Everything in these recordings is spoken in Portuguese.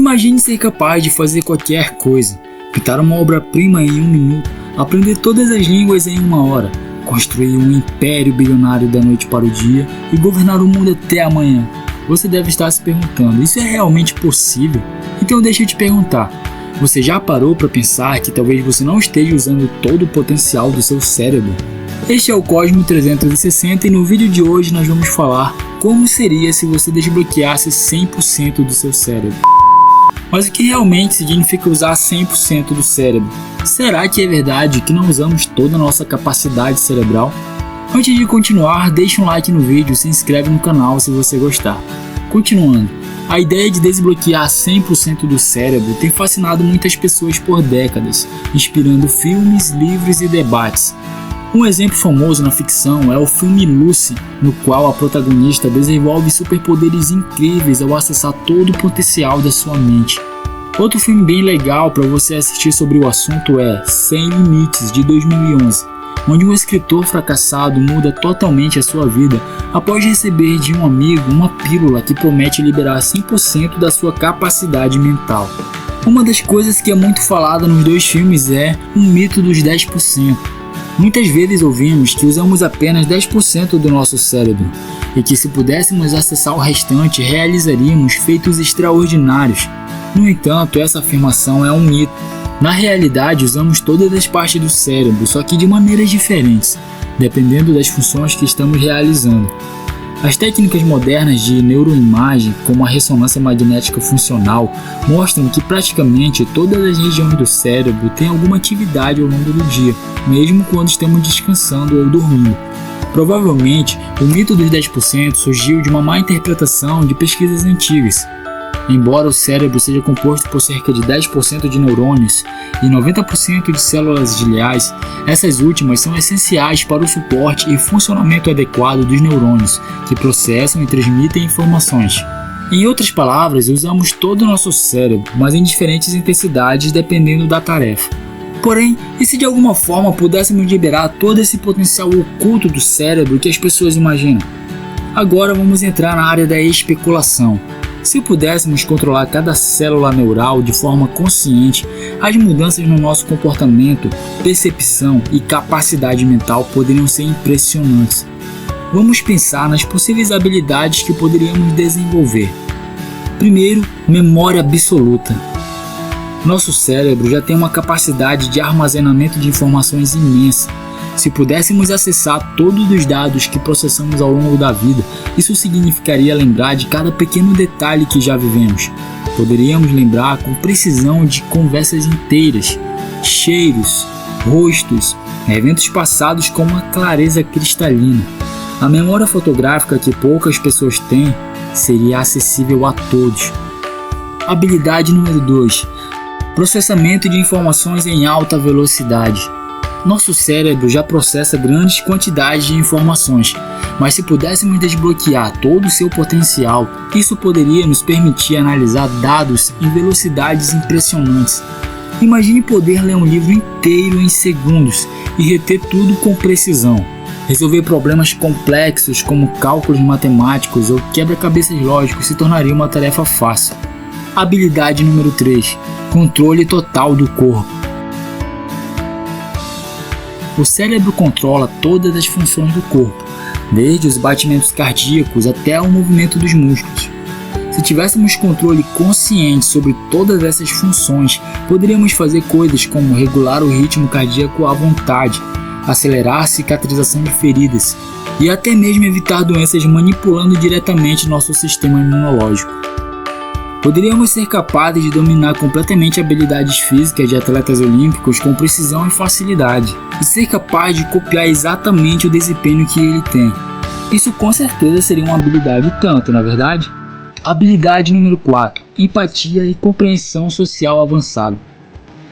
Imagine ser capaz de fazer qualquer coisa, pintar uma obra-prima em 1 minuto, aprender todas as línguas em 1 hora, construir um império bilionário da noite para o dia e governar o mundo até amanhã. Você deve estar se perguntando, isso é realmente possível? Então deixa eu te perguntar, você já parou para pensar que talvez você não esteja usando todo o potencial do seu cérebro? Este é o Cosmo 360 e no vídeo de hoje nós vamos falar como seria se você desbloqueasse 100% do seu cérebro. Mas o que realmente significa usar 100% do cérebro? Será que é verdade que não usamos toda a nossa capacidade cerebral? Antes de continuar, deixa um like no vídeo e se inscreve no canal se você gostar. Continuando, a ideia de desbloquear 100% do cérebro tem fascinado muitas pessoas por décadas, inspirando filmes, livros e debates. Um exemplo famoso na ficção é o filme Lucy, no qual a protagonista desenvolve superpoderes incríveis ao acessar todo o potencial da sua mente. Outro filme bem legal para você assistir sobre o assunto é Sem Limites, de 2011, onde um escritor fracassado muda totalmente a sua vida após receber de um amigo uma pílula que promete liberar 100% da sua capacidade mental. Uma das coisas que é muito falada nos dois filmes é o mito dos 10%. Muitas vezes ouvimos que usamos apenas 10% do nosso cérebro e que se pudéssemos acessar o restante realizaríamos feitos extraordinários. No entanto, essa afirmação é um mito. Na realidade, usamos todas as partes do cérebro, só que de maneiras diferentes, dependendo das funções que estamos realizando. As técnicas modernas de neuroimagem, como a ressonância magnética funcional, mostram que praticamente todas as regiões do cérebro têm alguma atividade ao longo do dia, mesmo quando estamos descansando ou dormindo. Provavelmente, o mito dos 10% surgiu de uma má interpretação de pesquisas antigas. Embora o cérebro seja composto por cerca de 10% de neurônios e 90% de células gliais, essas últimas são essenciais para o suporte e funcionamento adequado dos neurônios, que processam e transmitem informações. Em outras palavras, usamos todo o nosso cérebro, mas em diferentes intensidades dependendo da tarefa. Porém, e se de alguma forma pudéssemos liberar todo esse potencial oculto do cérebro que as pessoas imaginam? Agora vamos entrar na área da especulação. Se pudéssemos controlar cada célula neural de forma consciente, as mudanças no nosso comportamento, percepção e capacidade mental poderiam ser impressionantes. Vamos pensar nas possíveis habilidades que poderíamos desenvolver. Primeiro, memória absoluta. Nosso cérebro já tem uma capacidade de armazenamento de informações imensa. Se pudéssemos acessar todos os dados que processamos ao longo da vida, isso significaria lembrar de cada pequeno detalhe que já vivemos. Poderíamos lembrar com precisão de conversas inteiras, cheiros, rostos, eventos passados com uma clareza cristalina. A memória fotográfica que poucas pessoas têm seria acessível a todos. Habilidade número 2. Processamento de informações em alta velocidade. Nosso cérebro já processa grandes quantidades de informações, mas se pudéssemos desbloquear todo o seu potencial, isso poderia nos permitir analisar dados em velocidades impressionantes. Imagine poder ler um livro inteiro em segundos e reter tudo com precisão. Resolver problemas complexos como cálculos matemáticos ou quebra-cabeças lógicos se tornaria uma tarefa fácil. Habilidade número 3. Controle total do corpo. O cérebro controla todas as funções do corpo, desde os batimentos cardíacos até o movimento dos músculos. Se tivéssemos controle consciente sobre todas essas funções, poderíamos fazer coisas como regular o ritmo cardíaco à vontade, acelerar a cicatrização de feridas e até mesmo evitar doenças manipulando diretamente nosso sistema imunológico. Poderíamos ser capazes de dominar completamente habilidades físicas de atletas olímpicos com precisão e facilidade, e ser capaz de copiar exatamente o desempenho que ele tem. Isso com certeza seria uma habilidade tanto, não é verdade? Habilidade número 4. Empatia e compreensão social avançada.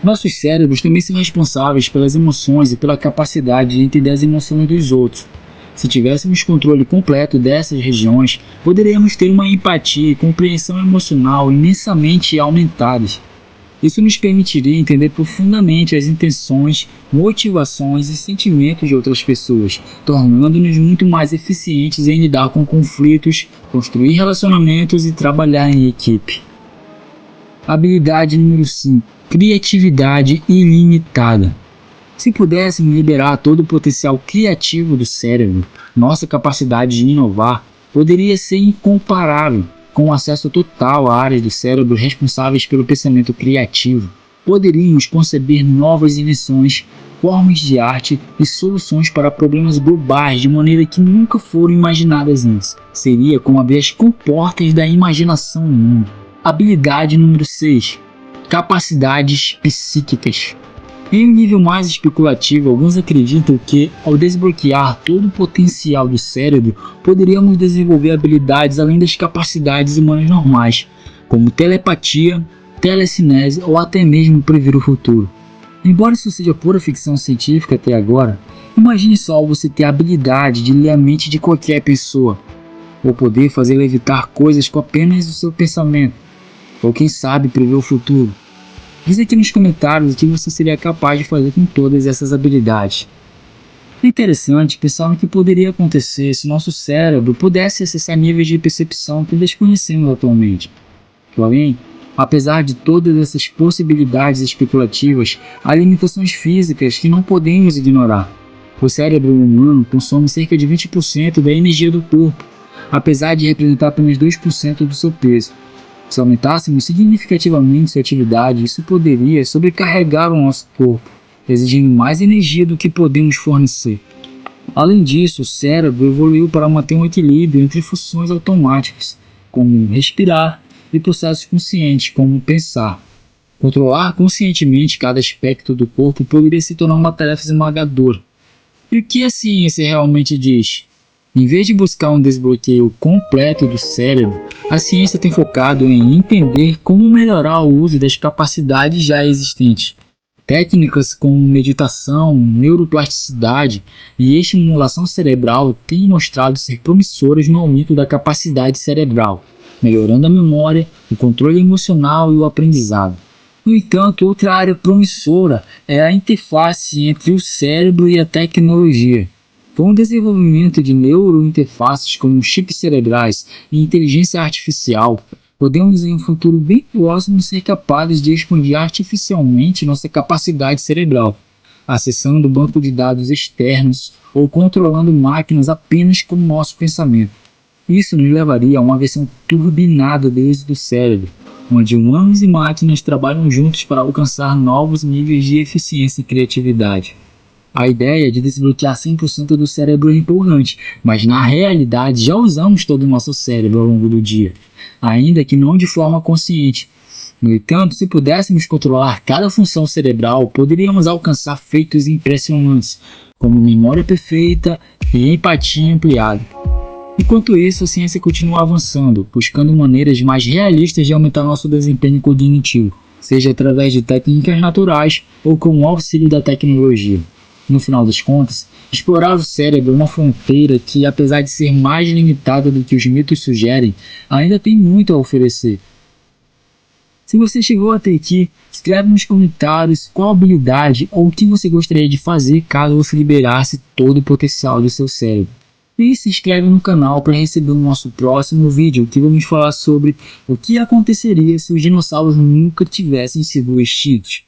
Nossos cérebros também são responsáveis pelas emoções e pela capacidade de entender as emoções dos outros. Se tivéssemos controle completo dessas regiões, poderíamos ter uma empatia e compreensão emocional imensamente aumentadas. Isso nos permitiria entender profundamente as intenções, motivações e sentimentos de outras pessoas, tornando-nos muito mais eficientes em lidar com conflitos, construir relacionamentos e trabalhar em equipe. Habilidade número 5. Criatividade ilimitada. Se pudéssemos liberar todo o potencial criativo do cérebro, nossa capacidade de inovar poderia ser incomparável. Com acesso total a áreas do cérebro responsáveis pelo pensamento criativo, poderíamos conceber novas invenções, formas de arte e soluções para problemas globais de maneira que nunca foram imaginadas antes. Seria como abrir as comportas da imaginação humana. Habilidade número 6. Capacidades psíquicas. Em um nível mais especulativo, alguns acreditam que, ao desbloquear todo o potencial do cérebro, poderíamos desenvolver habilidades além das capacidades humanas normais, como telepatia, telecinese ou até mesmo prever o futuro. Embora isso seja pura ficção científica até agora, imagine só você ter a habilidade de ler a mente de qualquer pessoa, ou poder fazer levitar coisas com apenas o seu pensamento, ou quem sabe prever o futuro. Diz aqui nos comentários o que você seria capaz de fazer com todas essas habilidades. É interessante pensar no que poderia acontecer se nosso cérebro pudesse acessar níveis de percepção que desconhecemos atualmente. Porém, apesar de todas essas possibilidades especulativas, há limitações físicas que não podemos ignorar. O cérebro humano consome cerca de 20% da energia do corpo, apesar de representar apenas 2% do seu peso. Se aumentássemos significativamente sua atividade, isso poderia sobrecarregar o nosso corpo, exigindo mais energia do que podemos fornecer. Além disso, o cérebro evoluiu para manter um equilíbrio entre funções automáticas, como respirar, e processos conscientes, como pensar. Controlar conscientemente cada aspecto do corpo poderia se tornar uma tarefa esmagadora. E o que a ciência realmente diz? Em vez de buscar um desbloqueio completo do cérebro, a ciência tem focado em entender como melhorar o uso das capacidades já existentes. Técnicas como meditação, neuroplasticidade e estimulação cerebral têm mostrado ser promissoras no aumento da capacidade cerebral, melhorando a memória, o controle emocional e o aprendizado. No entanto, outra área promissora é a interface entre o cérebro e a tecnologia. Com o desenvolvimento de neurointerfaces como chips cerebrais e inteligência artificial, podemos em um futuro bem próximo ser capazes de expandir artificialmente nossa capacidade cerebral, acessando o banco de dados externos ou controlando máquinas apenas com o nosso pensamento. Isso nos levaria a uma versão turbinada do uso do cérebro, onde humanos e máquinas trabalham juntos para alcançar novos níveis de eficiência e criatividade. A ideia de desbloquear 100% do cérebro é empolgante, mas na realidade já usamos todo o nosso cérebro ao longo do dia, ainda que não de forma consciente. No entanto, se pudéssemos controlar cada função cerebral, poderíamos alcançar feitos impressionantes, como memória perfeita e empatia ampliada. Enquanto isso, a ciência continua avançando, buscando maneiras mais realistas de aumentar nosso desempenho cognitivo, seja através de técnicas naturais ou com o auxílio da tecnologia. No final das contas, explorar o cérebro é uma fronteira que, apesar de ser mais limitada do que os mitos sugerem, ainda tem muito a oferecer. Se você chegou até aqui, escreve nos comentários qual habilidade ou o que você gostaria de fazer caso você liberasse todo o potencial do seu cérebro. E se inscreve no canal para receber o nosso próximo vídeo, que vamos falar sobre o que aconteceria se os dinossauros nunca tivessem sido extintos.